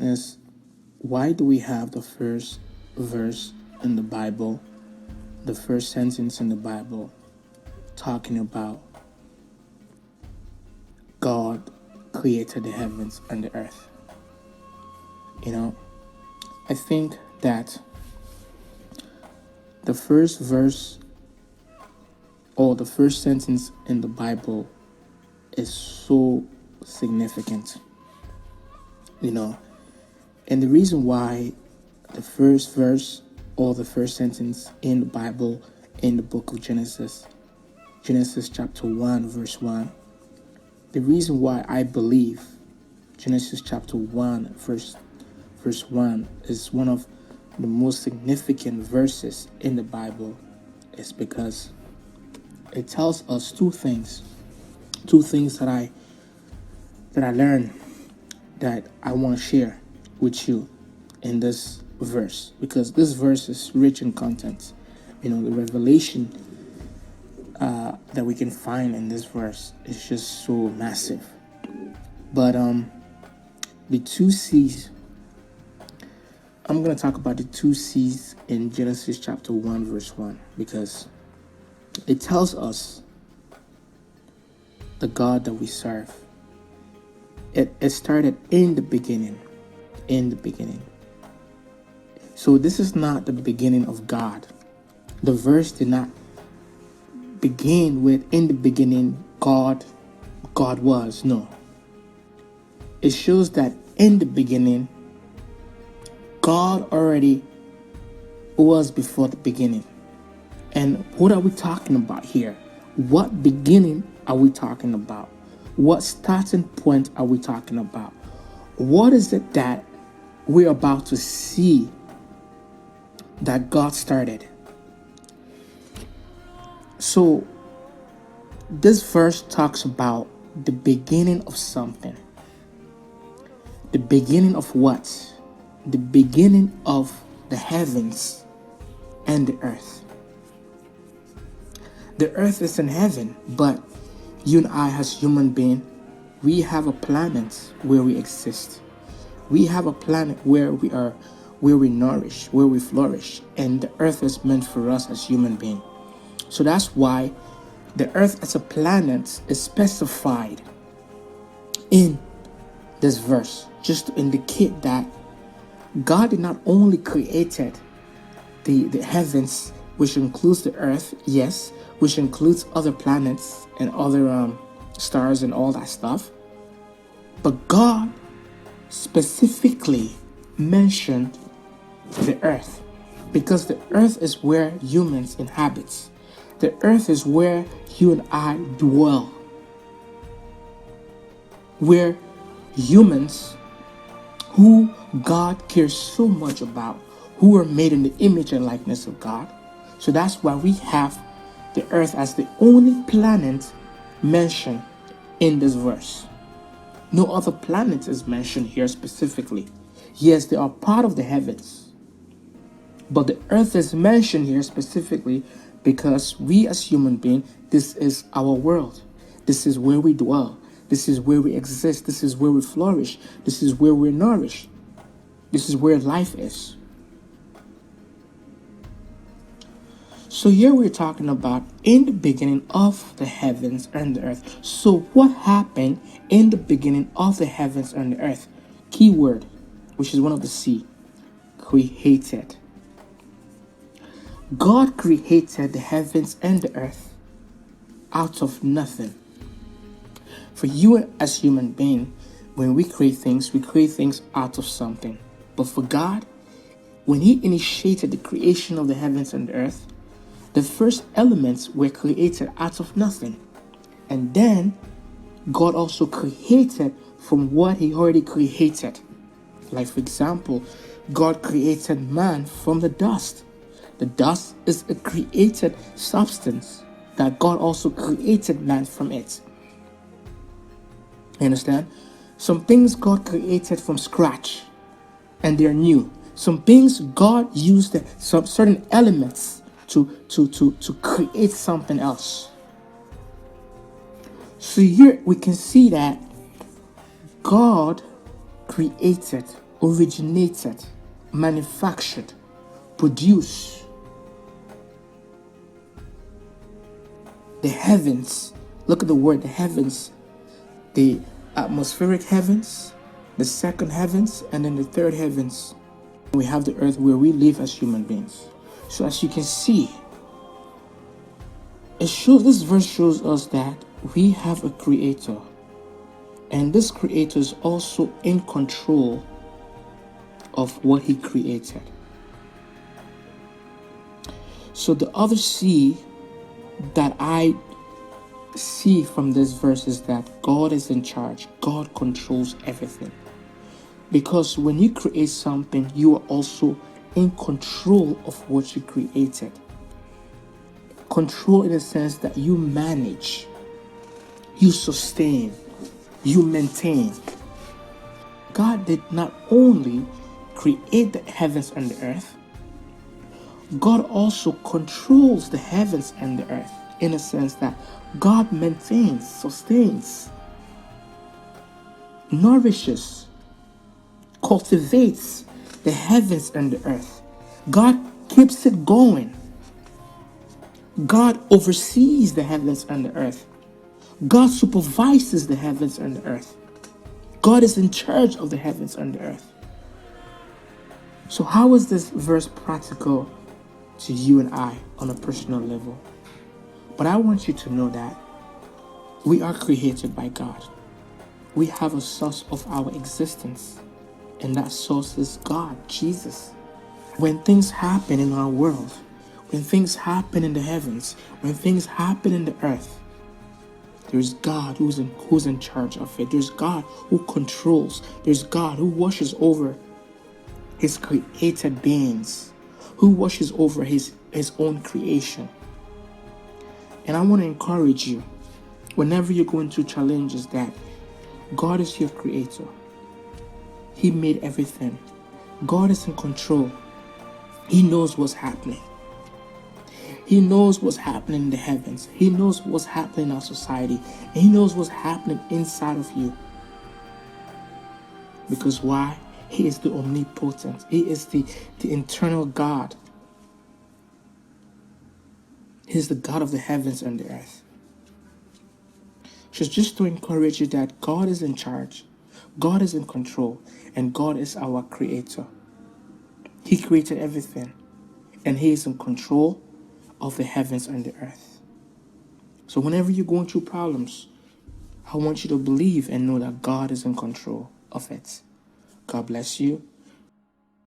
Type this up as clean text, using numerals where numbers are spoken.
is, why do we have the first verse in the Bible, the first sentence in the Bible, talking about God created the heavens and the earth? I think that the first verse or the first sentence in the Bible is so significant, and the reason why the first verse or the first sentence in the Bible, in the book of Genesis chapter 1, verse 1, the reason why I believe Genesis chapter 1, verse 1 is one of the most significant verses in the Bible is because it tells us two things that I learned that I want to share with you in this verse, because this verse is rich in content. The revelation that we can find in this verse is just so massive. But the two C's, I'm going to talk about the two C's in Genesis chapter 1, verse 1, because it tells us the God that we serve. It started in the beginning. So this is not the beginning of God. The verse did not begin with, in the beginning, God was. No. It shows that in the beginning, God already was before the beginning. And what are we talking about here? What beginning are we talking about? What starting point are we talking about? What is it that we're about to see that God started? So this verse talks about the beginning of something. The beginning of what? The beginning of the heavens and the earth. The earth is in heaven, but you and I as human beings, we have a planet where we exist. We have a planet where we nourish, where we flourish, and the earth is meant for us as human beings. So that's why the earth as a planet is specified in this verse, just to indicate that God did not only created the heavens, which includes the earth, yes, which includes other planets and other stars and all that stuff, but God specifically mentioned the earth, because the earth is where humans inhabit. The earth is where you and I dwell, where humans who God cares so much about, who are made in the image and likeness of God. So that's why we have the earth as the only planet mentioned in this verse. No other planet is mentioned here specifically. Yes, they are part of the heavens, but the earth is mentioned here specifically because we as human beings, this is our world. This is where we dwell. This is where we exist. This is where we flourish. This is where we're nourished. This is where life is. So here we're talking about in the beginning of the heavens and the earth. So what happened in the beginning of the heavens and the earth? Keyword, which is one of the C, created. God created the heavens and the earth out of nothing. For you as human beings, when we create things out of something. But for God, when He initiated the creation of the heavens and the earth, the first elements were created out of nothing. And then God also created from what He already created. Like, for example, God created man from the dust. The dust is a created substance that God also created man from it. You understand? Some things God created from scratch and they're new. Some things God used some certain elements to create something else. So here we can see that God created originated, manufactured, produced the heavens. Look at the word, the heavens, the atmospheric heavens, the second heavens, and then the third heavens. We have the earth where we live as human beings. So as you can see, this verse shows us that we have a creator, and this creator is also in control of what he created. So the other C that I see from this verse is that God is in charge. God controls everything. Because when you create something, you are also in control of what you created. Control in the sense that you manage, you sustain, you maintain. God did not only create the heavens and the earth, God also controls the heavens and the earth, in a sense that God maintains, sustains, nourishes, cultivates the heavens and the earth. God keeps it going. God oversees the heavens and the earth. God supervises the heavens and the earth. God is in charge of the heavens and the earth. So how is this verse practical to you and I on a personal level? But I want you to know that we are created by God. We have a source of our existence, and that source is God, Jesus. When things happen in our world, when things happen in the heavens, when things happen in the earth, there's God who's in charge of it. There's God who controls. There's God who watches over his created beings, who watches over his own creation. And I want to encourage you, whenever you're going through challenges, that God is your creator. He made everything. God is in control. He knows what's happening. He knows what's happening in the heavens. He knows what's happening in our society. And he knows what's happening inside of you. Because why? He is the omnipotent. He is the eternal God. He is the God of the heavens and the earth. So just to encourage you that God is in charge, God is in control, and God is our creator. He created everything, and he is in control of the heavens and the earth. So whenever you're going through problems, I want you to believe and know that God is in control of it. God bless you.